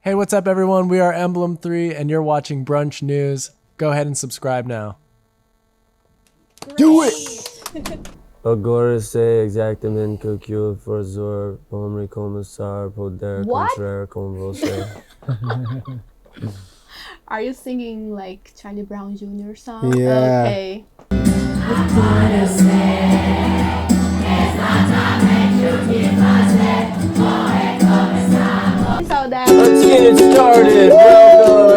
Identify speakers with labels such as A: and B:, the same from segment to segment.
A: Hey, what's up, everyone? We are EMBLEM3, and you're watching Brunch News. Go ahead and subscribe now.
B: Do it! Agora sei exatamente o que eu vou fazer. Vamos começar poder encontrar com você.
C: Are you singing like Charlie Brown Jr. song?
D: Yeah.
C: Okay. So that
B: Let's get it started. Welcome,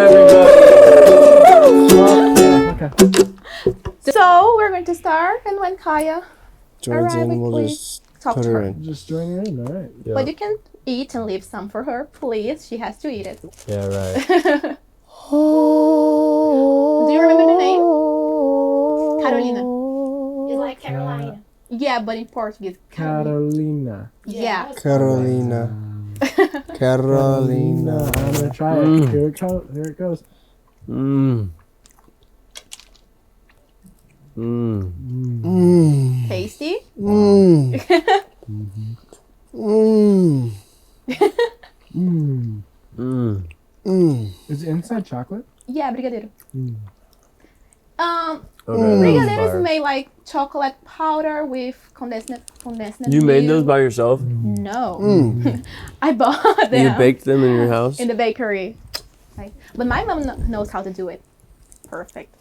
B: everybody.
C: So we're going to start, and when Kaia
D: Joins
C: arrives,
D: in, we'll
C: we
D: just
C: talk
D: put
C: to
D: her
C: her.
D: in.
A: Just join her in, all right.
B: Yeah.
C: But you can eat and leave some for her, please. She has to eat it.
B: Yeah, right.
C: Do you remember the name? Carolina.
E: It's like Carolina.
C: Yeah, but in Portuguese.
A: Carolina.
C: Yeah.
D: Carolina. Carolina.
A: I'm gonna try it. Here it goes. Here it goes.
C: Tasty.
A: Is it inside chocolate?
C: Yeah, brigadeiro.
B: Okay,
C: Brigadeiro is
B: fire.
C: made like chocolate powder with condensed
B: You made those
C: milk.
B: by yourself?
C: No. I bought them.
B: You baked them in your house?
C: in the bakery. Right. But my mom knows how to do it. Perfect.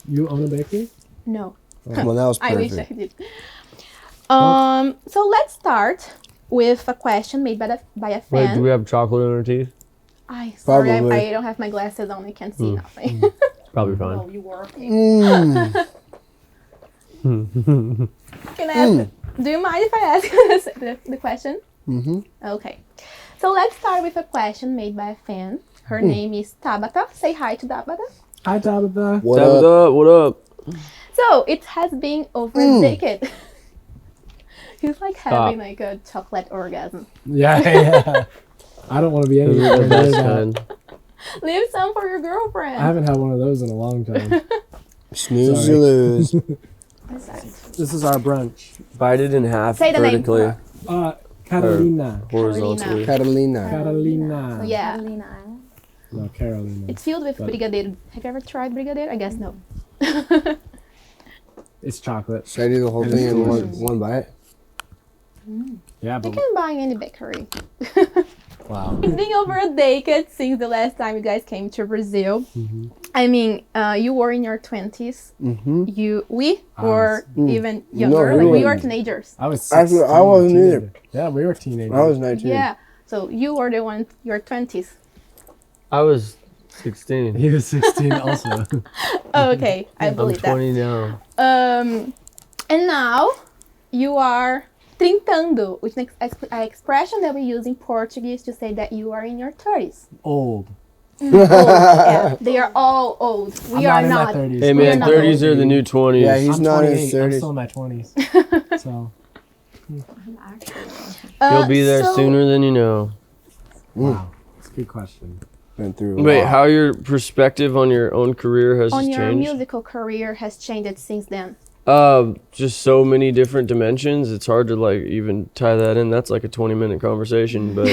A: You own a bakery?
C: No.
D: Well, that was
C: I wish I
D: perfect.
C: did. So let's start with a question made by a
B: Wait,
C: fan.
B: do we have chocolate in our teeth?
C: Sorry,
D: Probably.
C: I don't have my glasses on. I can't see nothing.
B: Probably fine.
C: Oh, you were.
D: Mm.
C: Can I ask? Do you mind if I ask the question?
D: Mm-hmm.
C: Okay. So let's start with a question made by a fan. Her name is Tabata. Say hi to Tabata.
A: Hi, Tabitha.
D: What
B: Tabitha,
D: up?
B: what up?
C: So it has been over a decade. He's like having like a chocolate orgasm.
A: Yeah. I don't want to be
B: Those
A: anywhere
B: are the
A: near
B: best
A: that.
B: kind.
C: Leave some for your girlfriend.
A: I haven't had one of those in a long time.
D: Snooze
A: Sorry.
D: you lose.
A: This is our brunch.
B: Bite it in half
C: Say the name
B: vertically,
A: Carolina.
B: horizontally.
D: Carolina.
A: Carolina.
C: Yeah.
A: No, Carolina.
C: It's filled with brigadeiro. Have you ever tried brigadeiro? I guess no.
A: It's chocolate.
D: Should I do the whole
A: It
D: thing
A: is
D: in
A: delicious.
D: one bite?
A: Yeah,
C: You
A: but
C: can buy in any bakery.
A: wow.
C: It's been over a decade since the last time you guys came to Brazil. I mean, you were in your 20s.
D: Mm-hmm.
C: We were even
D: No,
C: younger.
D: you
C: Like we
D: were-
C: were teenagers.
A: I was
D: Actually,
A: 16,
D: I wasn't
A: teenager.
D: either.
A: Yeah, we were teenagers.
D: I was 19.
C: Yeah. So you were the one, your 20s.
B: I was 16.
A: He was 16 also.
C: Oh, okay, I
B: I'm
C: believe
B: 20 now.
C: that. And now you are trintando, which is an expression that we use in Portuguese to say that you are in your 30s.
A: Old.
C: Old, yeah, they are all old. We
A: I'm
C: are
A: not
C: not.
A: in my 30s.
B: Hey
C: We are
B: man,
C: not
B: 30s are the new 20s.
D: Yeah, he's
A: I'm
D: not in
A: 28.
D: his
A: I'm
D: 30s.
A: still in my 20s. So,
B: You'll be there
C: so-
B: sooner than you know.
A: wow. That's a good question.
D: Been through a
B: Wait,
D: lot.
B: how your perspective on your own career has
C: On your
B: changed?
C: musical career has changed since then.
B: Just so many different dimensions. It's hard to like even tie that in. That's like a 20-minute conversation. But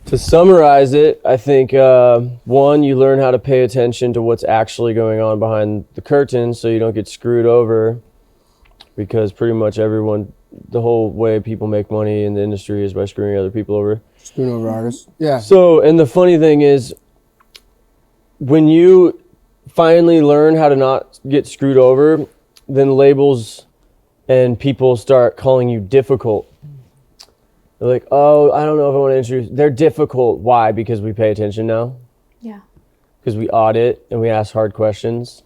B: to summarize it, I think one, you learn how to pay attention to what's actually going on behind the curtain, so you don't get screwed over. Because pretty much everyone, the whole way people make money in the industry is by screwing other people over.
D: Screwing over artists. Yeah.
B: So, and the funny thing is, when you finally learn how to not get screwed over, then labels and people start calling you difficult. They're like, oh, I don't know if I want to introduce. They're difficult. Why? Because we pay attention now.
C: Yeah.
B: Because we audit and we ask hard questions,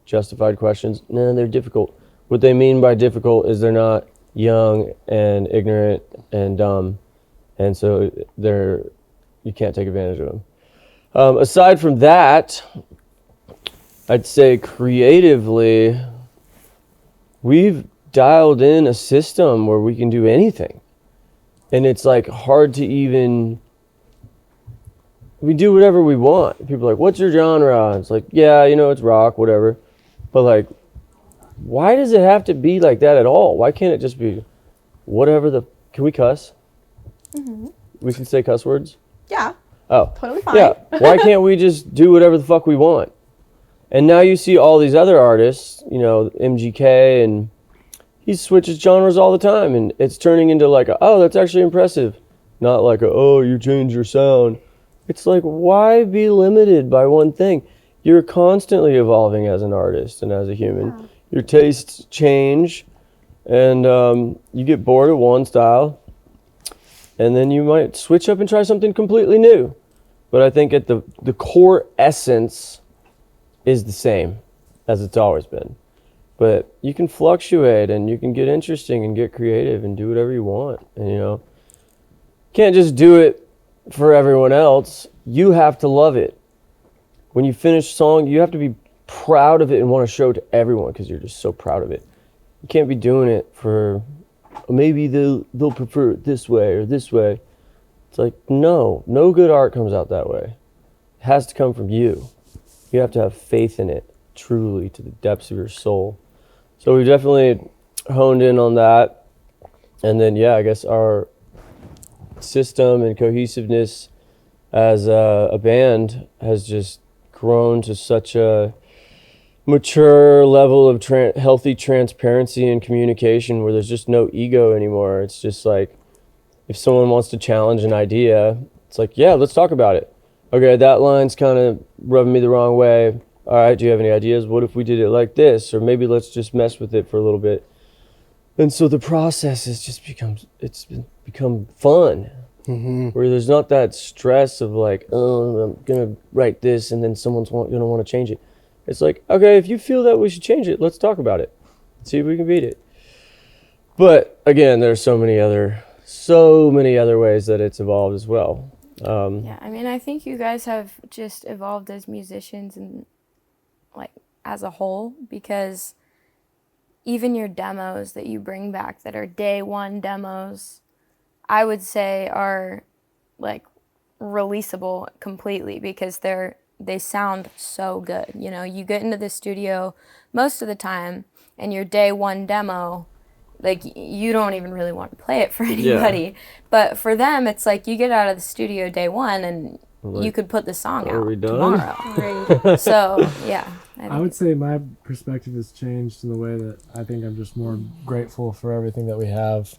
B: justified questions. No, they're difficult. What they mean by difficult is they're not young and ignorant and dumb. And so you can't take advantage of them. Aside from that, I'd say creatively, we've dialed in a system where we can do anything. And it's like hard to even, we do whatever we want. People are like, what's your genre? It's like, yeah, it's rock, whatever. But like, why does it have to be like that at all? Why can't it just be whatever can we cuss?
C: Mm-hmm.
B: We can say cuss words?
C: Yeah.
B: Oh,
C: Totally fine.
B: yeah. Why can't we just do whatever the fuck we want? And now you see all these other artists, you know, MGK, and he switches genres all the time, and it's turning into like, oh, that's actually impressive. Not like, oh, you changed your sound. It's like, why be limited by one thing? You're constantly evolving as an artist and as a human.
C: Yeah.
B: Your tastes change, and you get bored of one style, and then you might switch up and try something completely new. But I think at the core essence is the same as it's always been. But you can fluctuate, and you can get interesting and get creative and do whatever you want. And, you know, can't just do it for everyone else. You have to love it. When you finish a song, you have to be proud of it and want to show it to everyone because you're just so proud of it. You can't be doing it for maybe they'll prefer it this way or this way. It's like, no good art comes out that way. It has to come from you. You have to have faith in it truly to the depths of your soul. So we definitely honed in on that. And then, yeah, I guess our system and cohesiveness as a band has just grown to such a mature level of healthy transparency and communication where there's just no ego anymore. It's just like, if someone wants to challenge an idea, it's like, yeah, let's talk about it. Okay, that line's kind of rubbing me the wrong way. All right, do you have any ideas? What if we did it like this? Or maybe let's just mess with it for a little bit. And so the process has just become fun.
D: Mm-hmm.
B: Where there's not that stress of like, oh, I'm going to write this and then someone's going to want to change it. It's like, okay, if you feel that we should change it, let's talk about it. See if we can beat it. But again, there's so many other ways that it's evolved as well.
E: Yeah, I mean, I think you guys have just evolved as musicians and like as a whole, because even your demos that you bring back that are day one demos, I would say are like releasable completely because they sound so good. You know, you get into the studio most of the time and your day one demo, like you don't even really want to play it for anybody. Yeah. But for them, it's like you get out of the studio day one and like, you could put the song out tomorrow. Right. So, yeah.
A: I would say my perspective has changed in the way that I think I'm just more grateful for everything that we have.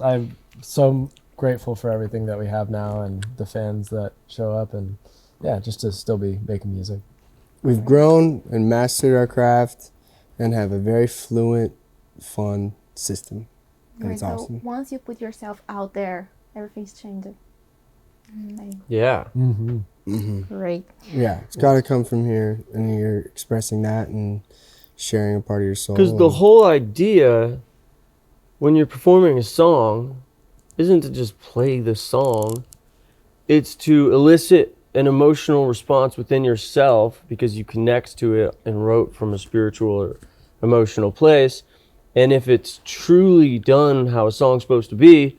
A: I'm so grateful for everything that we have now and the fans that show up, and yeah, just to still be making music.
D: We've grown and mastered our craft and have a very fluent, fun system. And it's awesome.
C: Once you put yourself out there, everything's changing.
B: Yeah.
D: Mm-hmm. Mm-hmm.
C: Great.
D: Yeah, it's got to come from here, and you're expressing that and sharing a part of your soul.
B: Because the whole idea when you're performing a song isn't to just play the song. It's to elicit an emotional response within yourself because you connect to it and wrote from a spiritual or emotional place. And if it's truly done how a song's supposed to be,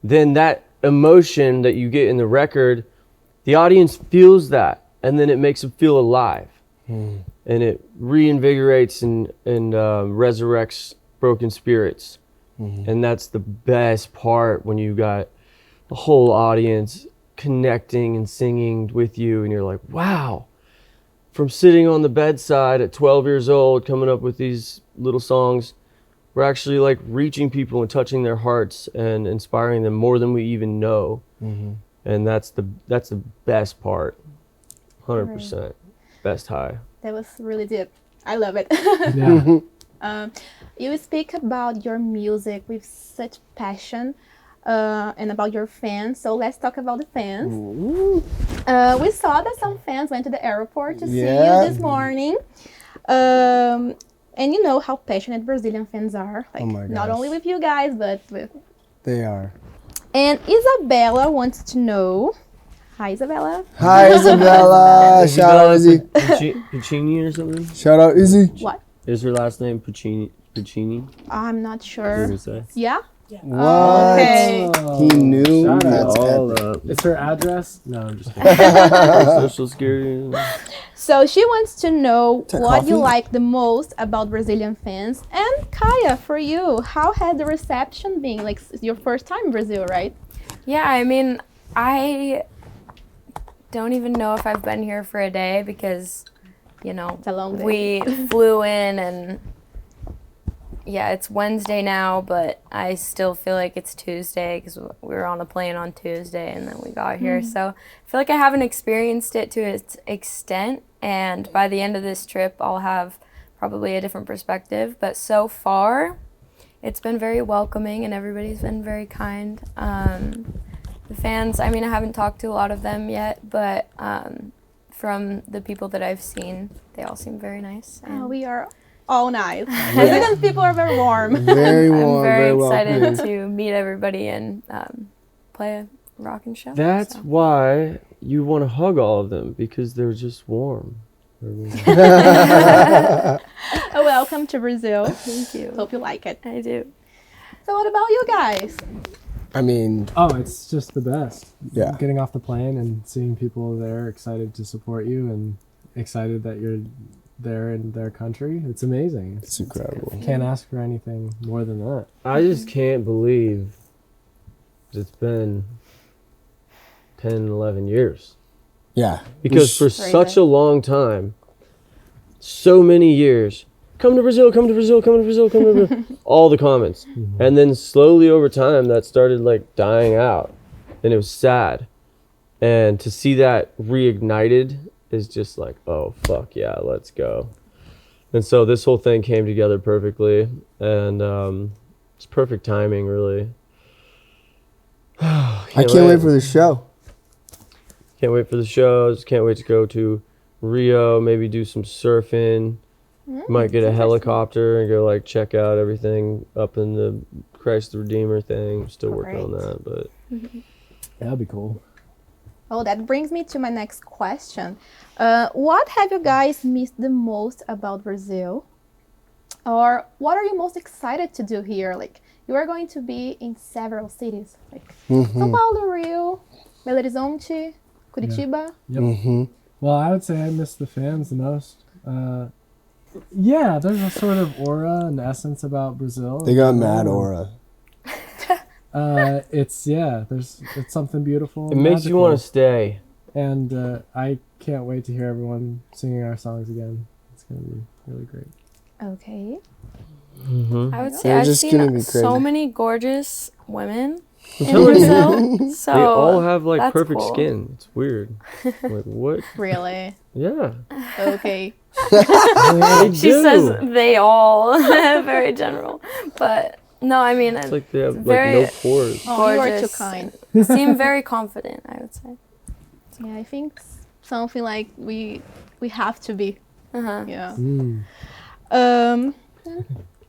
B: then that emotion that you get in the record, the audience feels that, and then it makes them feel alive. And it reinvigorates and resurrects broken spirits. And that's the best part, when you got the whole audience connecting and singing with you, and you're like, wow, from sitting on the bedside at 12 years old coming up with these little songs, we're actually like reaching people and touching their hearts and inspiring them more than we even know. And that's the best part. 100%. Right. Best high.
C: That was really deep. I love it.
A: Yeah.
C: You speak about your music with such passion and about your fans. So let's talk about the fans. We saw that some fans went to the airport to see you this morning. And you know how passionate Brazilian fans are. Like, not only with you guys, but with...
D: They are.
C: And Isabella wants to know... Hi, Isabella.
D: Hi, Isabella. Shout out, Izzy.
B: Puccini or something?
D: Shout out, Izzy.
C: What?
B: Is her last name Puccini?
C: I'm not sure. Yeah?
D: What?
C: Okay.
D: He knew.
A: Shout
D: That's
B: out.
A: It's her address? No, I'm just kidding.
B: Social Security.
C: So she wants to know what you
D: coffee?
C: like the most about Brazilian fans. And Kaia, for you, how has the reception been? Like, it's your first time in Brazil, right?
E: Yeah, I mean, I don't even know if I've been here for a day because, you know,
C: It's a long day.
E: we flew in and yeah, it's Wednesday now, but I still feel like it's Tuesday because we were on a plane on Tuesday and then we got here. So I feel like I haven't experienced it to its extent, and by the end of this trip, I'll have probably a different perspective. But so far, it's been very welcoming and everybody's been very kind. The fans, I mean, I haven't talked to a lot of them yet, but from the people that I've seen, they all seem very nice. And
C: We are all nice. Brazilian people are very warm.
D: Very warm,
E: I'm very
D: welcoming.
E: excited to meet everybody and play a rockin' show.
B: That's
E: so.
B: why you want to hug all of them, because they're just warm.
C: Welcome to Brazil.
E: Thank you.
C: Hope you like it.
E: I do.
C: So what about you guys?
D: I mean,
A: Oh, it's just the best.
D: Yeah.
A: Getting off the plane and seeing people there excited to support you and excited that you're there in their country. It's amazing.
D: it's incredible.
A: Can't ask for anything more than that.
B: I just can't believe it's been 10, 11 years.
D: Yeah.
B: Because for
C: Crazy.
B: such a long time, so many years, come to Brazil, come to Brazil, come to Brazil, come to Brazil, all the comments. And then slowly over time, that started like dying out. And it was sad. And to see that reignited is just like, oh, fuck yeah, let's go. And so this whole thing came together perfectly. And it's perfect timing, really.
D: I can't wait for the show.
B: Can't wait for the shows. Can't wait to go to Rio, maybe do some surfing. Might get a helicopter and go like check out everything up in the Christ the Redeemer thing. Still working on
C: Great.
B: that, but
A: That'd be cool.
C: Oh, that brings me to my next question. What have you guys missed the most about Brazil? Or what are you most excited to do here? Like, you are going to be in several cities, like São Paulo, Rio, Belo Horizonte, Curitiba.
A: Yep. Well, I would say I miss the fans the most. Yeah, there's a sort of aura and essence about Brazil.
D: They got mad aura.
A: It's something beautiful.
B: it makes you want to stay.
A: And I can't wait to hear everyone singing our songs again. It's gonna be really great.
C: Okay.
E: I would say
D: They're
E: I've
D: just gonna
E: seen
D: be
E: so
D: crazy.
E: many gorgeous women in
B: telling you.
E: Brazil. So
B: They all have like
E: that's
B: perfect
E: cool.
B: skin. It's weird. Like what?
C: Really?
B: Yeah.
C: Okay.
B: They
E: She
B: do.
E: says they all, very general. But no, I mean,
B: It's like they have like
E: very
B: no pores.
C: Oh, you are too
E: gorgeous.
C: kind.
E: seem very confident, I would say.
C: Yeah, I think something like we have to be.
E: Uh-huh.
C: Yeah.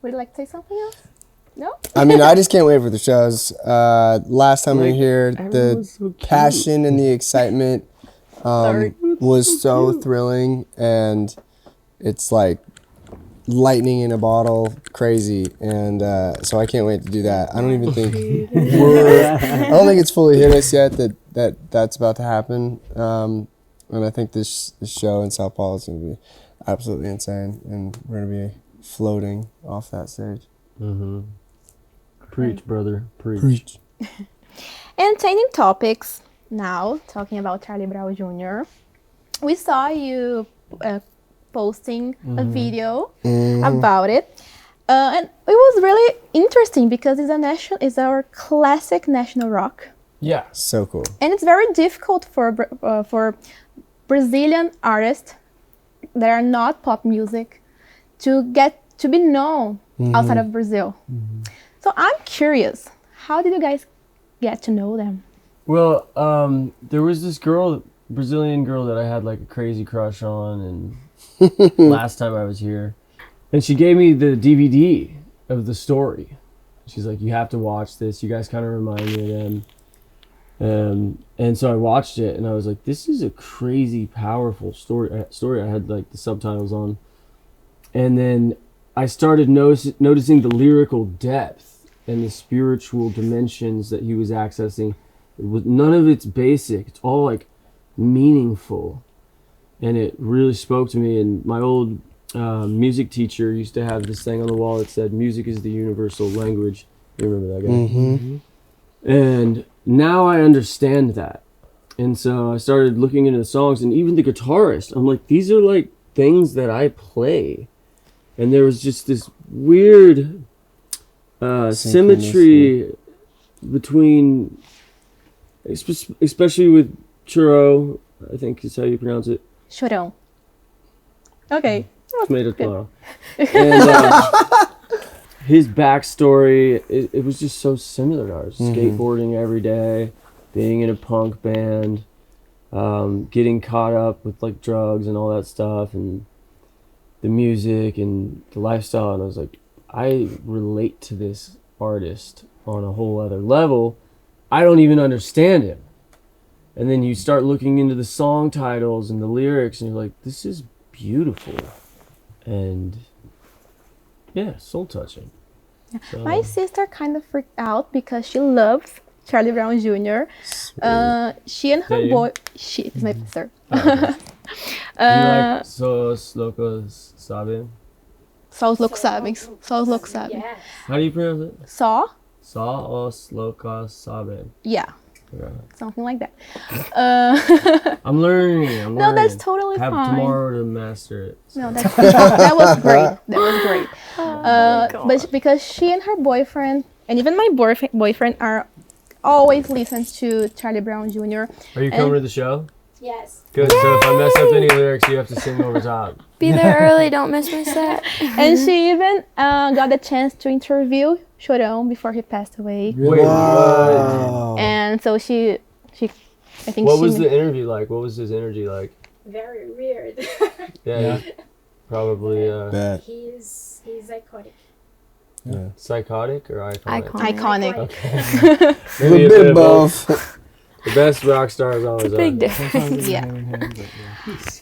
C: Would you like to say something else? No?
D: I mean, I just can't wait for the shows. Last time we were
B: Like,
D: here, the
B: everyone's so cute.
D: passion and the excitement was so thrilling, and it's like lightning in a bottle, crazy. And so I can't wait to do that. I don't even think I don't think it's fully hit us yet that's about to happen. And I think this show in Sao Paulo is going to be absolutely insane, and we're going to be floating off that stage.
B: Preach, brother. Preach.
D: Preach.
C: And changing topics now, talking about Charlie Brown Jr. We saw you posting a video about it. And it was really interesting because it's our classic national rock.
A: Yeah.
D: So cool.
C: And it's very difficult for Brazilian artists that are not pop music to get to be known outside of Brazil. So I'm curious, how did you guys get to know them?
B: Well, there was this Brazilian girl that I had like a crazy crush on, and last time I was here, and she gave me the DVD of the story. She's like, "You have to watch this. You guys kind of remind me of them." And so I watched it, and I was like, "This is a crazy, powerful story." I had like the subtitles on, and then I started noticing the lyrical depth and the spiritual dimensions that he was accessing. None of it's basic. It's all like meaningful, and it really spoke to me. And my old music teacher used to have this thing on the wall that said, "Music is the universal language." You remember that guy? And now I understand that. And so I started looking into the songs, and even the guitarist, I'm like, these are like things that I play. And there was just this weird symmetry between, especially with Churro, I think is how you pronounce it.
C: Chorão. Okay.
B: Tomato. And his backstory, it was just so similar to ours. Skateboarding every day, being in a punk band, getting caught up with like drugs and all that stuff, and the music and the lifestyle. And I was like, I relate to this artist on a whole other level. I don't even understand him. And then you start looking into the song titles and the lyrics, and you're like, this is beautiful. And yeah, soul touching.
C: Yeah.
B: So,
C: My sister kind of freaked out because she loves Charlie Brown Jr. She and her boy. She is my sister.
B: do you like Sos Locos Saben?
C: Só os loucos sabem. Só os loucos sabem.
E: Yes.
B: How do you pronounce it?
C: Só?
B: Só os Locos Saben.
C: Yeah.
B: Okay.
C: Something like that.
B: I'm learning.
C: No, that's totally
B: Have
C: fine.
B: tomorrow to master it. So.
C: No, that was great. That was great. But because she and her boyfriend, and even my boyfriend, are always listens to Charlie Brown Jr.
B: Are you coming to the show?
E: Yes.
B: Good. So if I mess up any lyrics, you have to sing over top.
E: Be there early, don't miss my set.
C: And she even got the chance to interview Chorão before he passed away.
B: Wait,
D: Wow.
C: And so she I think
B: what
C: she
B: was the interview like? What was his energy like?
E: Very weird.
B: Yeah. He probably
D: Bet.
E: He's iconic.
D: Yeah.
B: psychotic or iconic?
C: iconic.
B: Okay.
D: A
B: Maybe
D: little bit of
B: both.
D: both.
B: The best rock stars always are.
E: Big difference.
C: Yeah.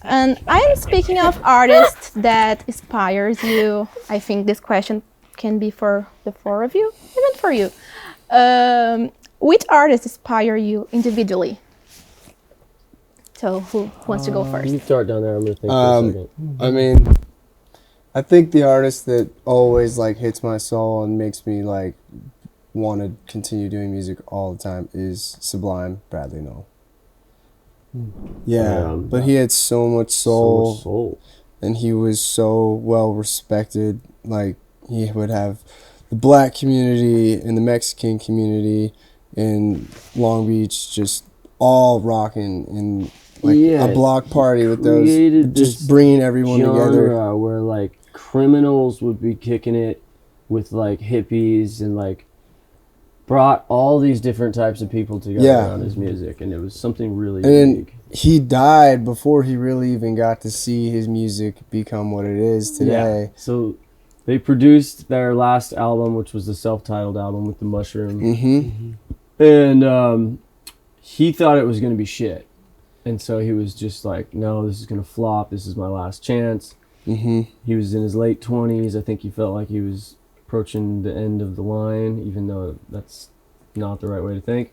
C: And I'm speaking of artists that inspires you. I think this question can be for the four of you, even for you. Which artists inspire you individually? So who wants to go first?
B: You start down there. I'm gonna think for a second.
D: I mean, I think the artist that always like hits my soul and makes me like want to continue doing music all the time is Sublime, Bradley Noel. Yeah, but he had so much soul,
B: So much soul.
D: and he was so well respected. Like, he would have the black community and the Mexican community in Long Beach just all rocking in like
B: Yeah,
D: a block party with
B: created
D: those, just
B: this
D: bringing everyone together.
B: genre where like criminals would be kicking it with like hippies and like brought all these different types of people together
D: Yeah.
B: around his music, and it was something really
D: And then
B: unique.
D: he died before he really even got to see his music become what it is today.
B: Yeah. So they produced their last album, which was the self-titled album with the mushroom, and he thought it was going to be shit, and so he was just like, no, this is going to flop, this is my last chance. He was in his late 20s. I think he felt like he was approaching the end of the line, even though that's not the right way to think.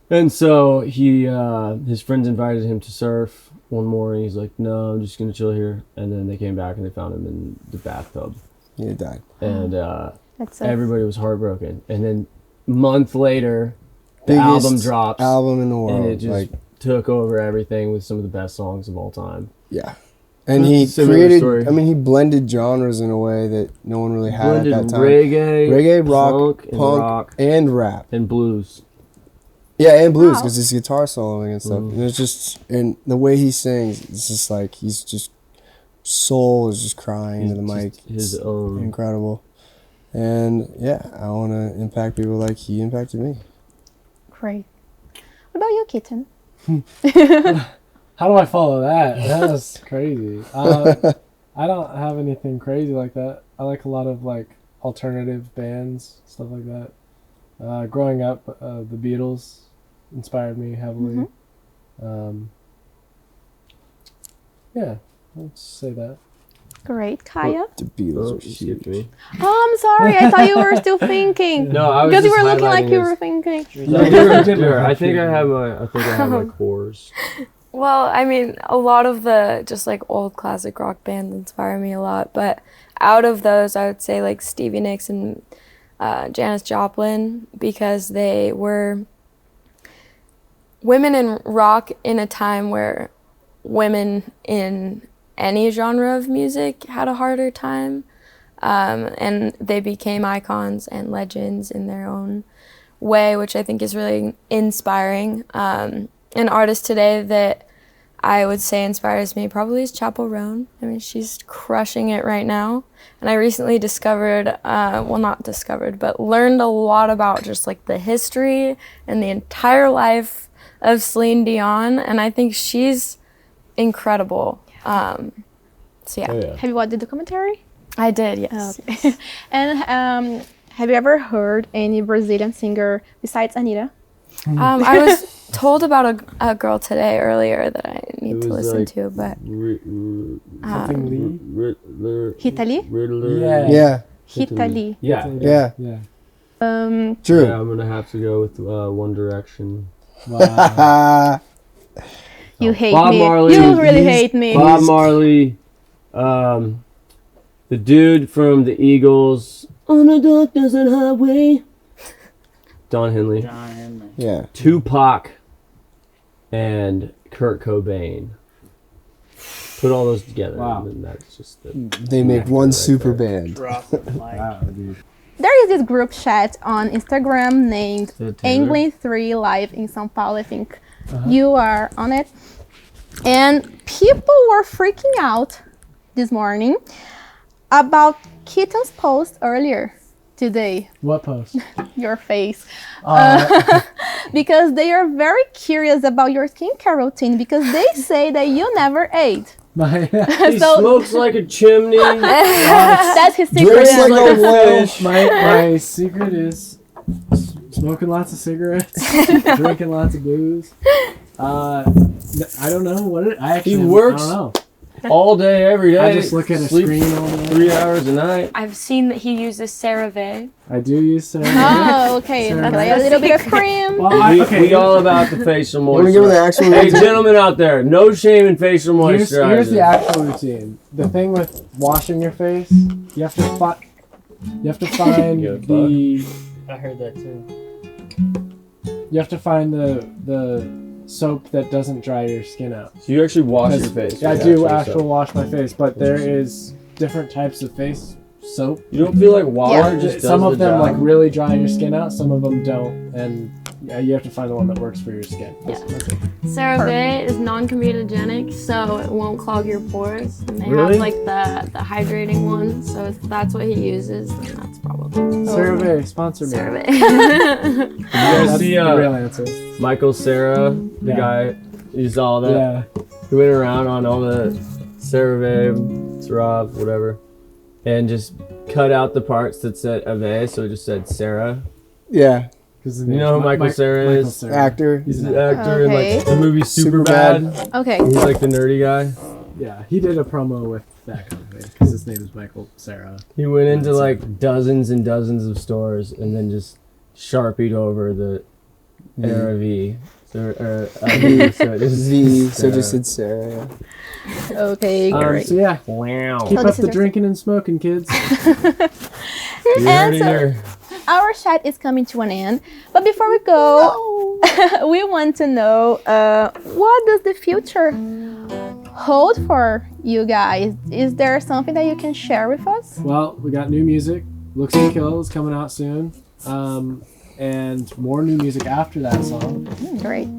B: And so he his friends invited him to surf one morning. He's like, no, I'm just gonna chill here. And then they came back and they found him in the bathtub,
D: He died.
B: and
C: That's so
B: everybody was heartbroken. And then a month later, the
D: Biggest
B: album drops,
D: album in the world.
B: and it just
D: like,
B: took over everything with some of the best songs of all time.
D: yeah. And he
B: Similar
D: created,
B: story.
D: I mean, he blended genres in a way that no one really had
B: Blended
D: at that time.
B: reggae,
D: rock,
B: and
D: punk,
B: rock,
D: and rap.
B: and blues.
D: Yeah, and blues,
C: Wow.
D: because it's guitar soloing and stuff. And it's just, and the way he sings, it's just like, he's just, soul is just crying into the mic.
B: Just his
D: It's
B: own.
D: incredible. And yeah, I want to impact people like he impacted me.
C: great. What about you, Kitten?
A: How do I follow that? That's crazy. I don't have anything crazy like that. I like a lot of like alternative bands, stuff like that. Growing up, the Beatles inspired me heavily. Yeah, let's say that.
C: Great. Kaya?
D: The Beatles
B: Oh,
D: are
B: you skipped me.
C: Oh, I'm sorry. I thought you were still thinking.
B: No, I was
C: Because you
B: just
C: were looking like
B: highlighting
C: you
B: his-
C: were thinking.
B: I think I have my cores.
E: Well, I mean, a lot of the just like old classic rock bands inspire me a lot, but out of those, I would say like Stevie Nicks and Janis Joplin, because they were women in rock in a time where women in any genre of music had a harder time, and they became icons and legends in their own way, which I think is really inspiring. An artist today that I would say inspires me probably is Chappell Roan. I mean, she's crushing it right now. And I recently discovered, well, not discovered, but learned a lot about just like the history and the entire life of Celine Dion. And I think she's incredible. So yeah.
B: Oh, yeah.
C: Have you watched the documentary?
E: I did, yes.
C: Okay. And have you ever heard any Brazilian singer besides Anita?
E: I was told about a girl today earlier that I need
B: It
E: to
B: was
E: listen
B: like-
E: to, but
A: Something Lee?
C: Rita Lee?
A: Yeah.
D: Yeah.
C: Rita Lee.
B: Yeah.
D: Yeah.
A: Yeah.
D: True.
B: Yeah, I'm gonna have to go with One Direction.
A: Wow.
C: You hate
B: Bob
C: me.
B: Marley.
C: You really hate me.
B: Bob Marley, the dude from the Eagles. On a dark desert highway. Don Henley.
D: Yeah.
B: Tupac and Kurt Cobain. Put all those together,
A: Wow.
B: and then that's just the.
D: They make one super band.
A: Wow, dude.
C: There is this group chat on Instagram named
B: The Taylor?
C: EMBLEM3 Live in São Paulo. I think you are on it. And people were freaking out this morning about Kitten's post earlier today.
A: What post?
C: Your face. Because they are very curious about your skincare routine because they say that you never ate.
A: My
B: He
C: So-
B: smokes like a chimney.
C: That's his secret.
D: Drinks like
B: like
D: a
B: a
D: whale.
B: fish.
A: my secret is smoking lots of cigarettes, drinking lots of booze. I don't know what it. I actually
B: works.
A: I don't know.
B: All day, every day.
A: I just look at a
B: Sleep
A: screen all day.
B: 3 hours a night.
E: I've seen that he uses CeraVe.
A: I do use Sarah.
C: Oh, okay.
A: Sarah.
C: Like a little bit of cream.
A: Well,
B: We all about the facial
D: You want to give them the
B: moisturizer.
D: actual
B: Hey,
D: routine?
B: gentlemen out there, no shame in facial moisturizer.
A: Here's the actual routine. The thing with washing your face, you have to find
B: Yeah,
A: the.
F: I heard that too.
A: You have to find the soap that doesn't dry your skin out.
B: So you actually wash your
A: 'Cause
B: face.
A: I
B: with
A: do
B: actual soap.
A: wash my face, but there is different types of face soap.
B: You don't feel like water just does
A: Some of
B: the
A: them
B: job?
A: like really dry your skin out, some of them don't, and you have to find the one that works for your skin.
E: Yeah.
A: That's it.
E: CeraVe is non-comedogenic, so it won't clog your pores. And they
B: Really?
E: have like the hydrating one, so if that's what he uses, then that's probably
A: CeraVe, sponsor me.
E: CeraVe.
B: You guys
A: That's
B: see
A: the real answer.
B: Michael Cera, the
A: Yeah.
B: guy who's all that.
A: Yeah.
B: He went around on all the CeraVe, Cerave, whatever, and just cut out the parts that said Ave, so it just said Sarah.
D: Yeah.
A: You
B: You know who Michael Cera is?
D: Actor.
B: He's
A: He's
B: an
A: an
B: actor in
C: Okay.
B: like the movie
D: Superbad.
B: Superbad.
C: Okay.
B: He's like the nerdy guy.
A: Yeah, he did a promo with that company because his name is Michael Cera.
B: He went into like dozens and dozens of stores and then just sharpied over the RV. So it just
D: V. So just said Sarah. Yeah.
C: Okay, great.
A: So yeah,
B: wow.
A: keep
C: Oh,
A: up
C: this
A: the
C: is
A: drinking and smoking, kids.
B: You heard it
C: so-
B: here.
C: Our chat is coming to an end, but before we go, we want to know what does the future hold for you guys? Is there something that you can share with us?
A: Well, we got new music. Looks to Kill is coming out soon. And more new music after that song.
C: Great.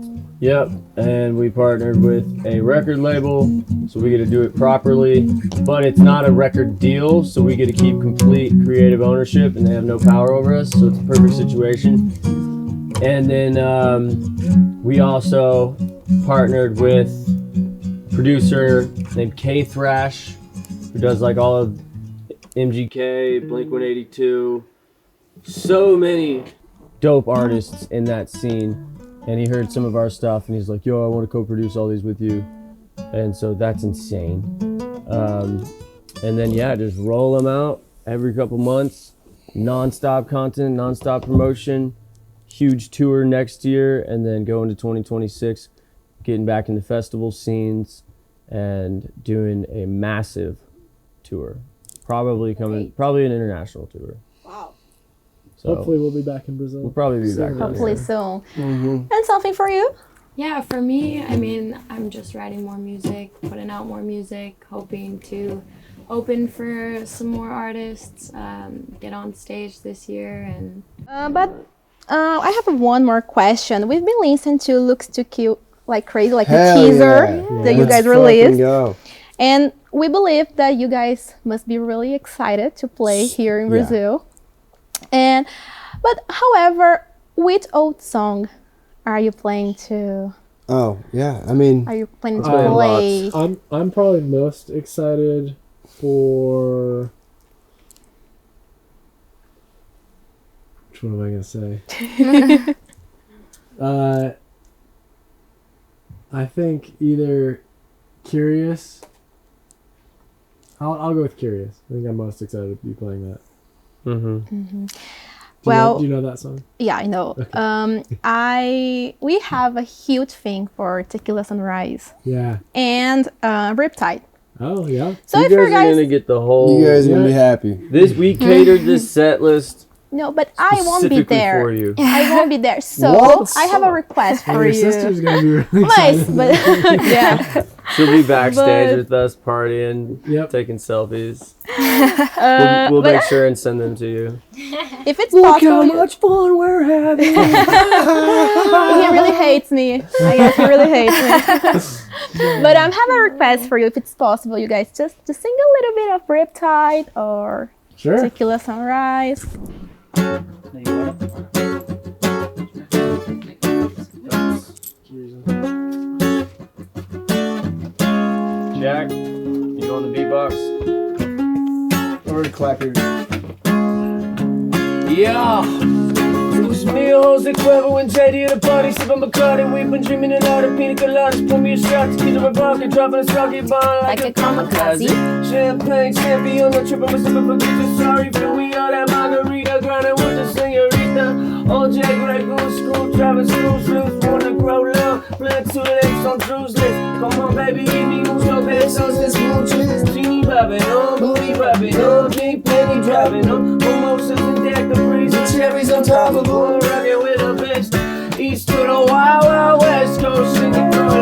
B: Yep, and we partnered with a record label, so we get to do it properly, but it's not a record deal, so we get to keep complete creative ownership, and they have no power over us, so it's a perfect situation. And then we also partnered with a producer named K Thrash, who does like all of MGK, Blink-182, so many dope artists in that scene. And he heard some of our stuff and he's like, yo, I want to co-produce all these with you. And so that's insane. And then, yeah, just roll them out every couple months. Non-stop content, non-stop promotion. Huge tour next year. And then go into 2026, getting back in the festival scenes and doing a massive tour. Probably an international tour.
C: Wow.
B: So
A: Hopefully we'll be back in Brazil.
B: we'll probably be back.
C: Hopefully soon.
B: Mm-hmm.
C: And something for you?
E: Yeah, for me, I mean, I'm just writing more music, putting out more music, hoping to open for some more artists, get on stage this year, and
C: But I have one more question. We've been listening to Looks Too Cute Like Crazy, like the
D: Hell
C: teaser
D: yeah.
C: that you
D: Let's
C: guys
D: fucking
C: released.
D: go.
C: And we believe that you guys must be really excited to play here in
D: Yeah.
C: Brazil. But however, which old song are you planning to
D: Oh yeah, I mean,
C: play?
B: Lots.
A: I'm probably most excited for. Which one am I gonna say? I think either Curious. I'll go with Curious. I think I'm most excited to be playing that.
B: Mm-hmm.
C: Well,
A: do you know that song?
C: Yeah, I know. We have a huge thing for Tequila Sunrise
A: Yeah.
C: and Riptide.
A: Oh yeah.
C: So
B: You
C: if you
B: guys are
C: guys
B: gonna get the whole.
D: you guys are gonna be happy.
B: We catered this set list
C: no, but I won't be
B: specifically
C: there.
B: for you.
C: I won't be there. So
D: What?
C: I have a request for
A: Your
C: you.
A: sister's gonna be really
C: Nice,
A: excited.
C: but yeah.
B: She'll be backstage
C: But-
B: with us, partying,
A: Yep.
B: taking selfies.
C: Uh,
B: We'll
C: but
B: make sure and send them to you.
C: if it's possible,
B: fun we're having.
C: he really hates me. I guess he really hates me. But I have a request for you. If it's possible, you guys just sing a little bit of Riptide or
A: Sure.
C: Tequila Sunrise.
B: Jack, you go on the beatbox?
D: Or clapping.
B: Yeah. It was me, Jose Cuervo, and JD at a party, sipping Bacardi. We've been dreaming it out of pina coladas. Pour me a shot, tequila and vodka, dropping a soggy bond like a kamikaze. Champagne, champion, no tripping with sipping for bitches. Sorry, feel we all that margarita, grinding with the señorita. OJ, Grey Goose, screwdriver, screws loose, wanna grow low. Plant two lips on Drew's list. Come on, baby, give me mucho besos, this muchos. Genie bobbing on, booty rubbing on, pink penny driving on. Mimosas and daiquiris and cherries on top of one. Rockin' with a bitch, east to the wild, wild west coast, singing through the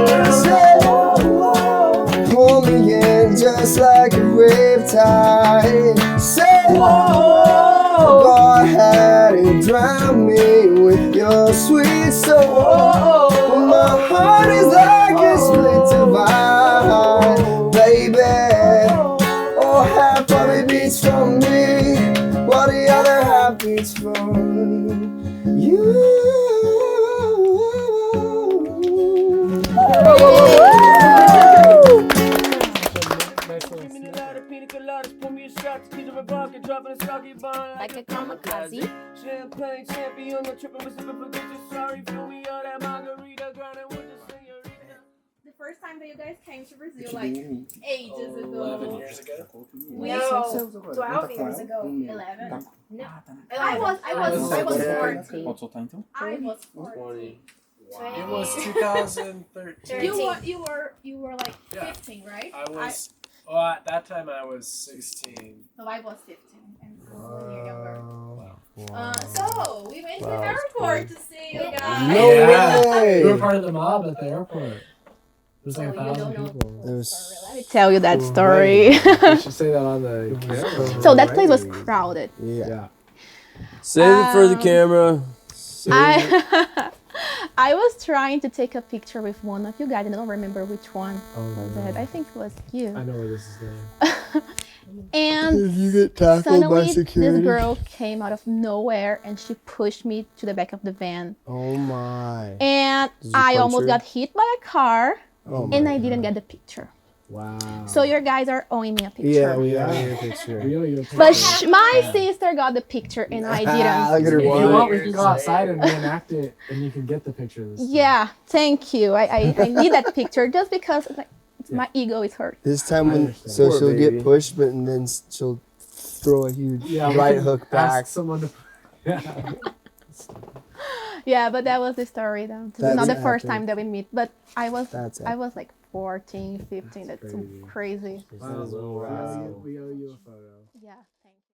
B: love.
D: Pull me in just like a riptide. Say whoa, go ahead and drown me with your sweet soul. My heart is like a split divide, baby. Oh, half of it beats from me, while the other half beats from you.
B: Dreaming a lot of pina coladas, pour me a shot, tequila and vodka, dropping a soggy bond like a kamikaze. Champagne, champion, no tripping with sipping for bitches. Sorry, feel we all that margarita, grinding with the señorita.
C: The first time that you guys came to Brazil, like ages ago.
F: 11 years ago?
C: No, 12 years ago. 11? No. I was 14.
F: Pode soltar então?
C: I was 14.
A: It was 2013.
C: You were like
A: Yeah.
C: 15, right?
A: I was. Well, at that time I was 16.
C: So I was 15 and a year younger.
A: Wow.
C: So we went to the airport to see you guys.
D: No
A: Yeah.
D: way!
A: We were part of the mob at the airport. There's like
C: Oh, you
A: 1,000
C: don't know.
A: people.
D: It was,
C: Let me tell you that story.
A: You should say that on the camera.
C: So that place was crowded.
D: yeah.
A: Yeah.
B: Save it for the camera.
C: I was trying to take a picture with one of you guys, and I don't remember which one was it. I think it was you.
A: I know where this is going.
C: And
D: If you get tackled by
C: suddenly,
D: security.
C: this girl came out of nowhere and she pushed me to the back of the van.
D: Oh my.
C: And
B: he
C: I
B: punch
C: almost
B: you?
C: got hit by a car,
D: Oh my.
C: and I didn't get the picture.
A: Wow.
C: So your guys are owing me a picture.
D: Yeah, we
A: Yeah.
D: are in a picture.
A: We owe you a
C: But
A: picture.
C: my sister got the picture and I
D: Look at
C: didn't.
D: her
A: If you
D: wallet.
A: want, we can go outside and reenact it, and you can get the picture this time.
C: Yeah, thank you. I need that picture just because like, my ego is hurt.
D: This time when
A: understand.
D: so
B: Poor
D: she'll
B: baby.
D: get pushed, but and then she'll throw a huge
A: Yeah, we
D: right
A: can
D: hook
A: ask
D: back.
A: someone to. Yeah.
C: Yeah, but that was the story though. This is
D: That's
C: not the first
D: epic.
C: time that we meet, but I was
D: That's
C: like 14, 15. That's
A: crazy.
C: crazy.
A: Wow.
B: Wow.
A: We owe you a photo.
C: Yeah.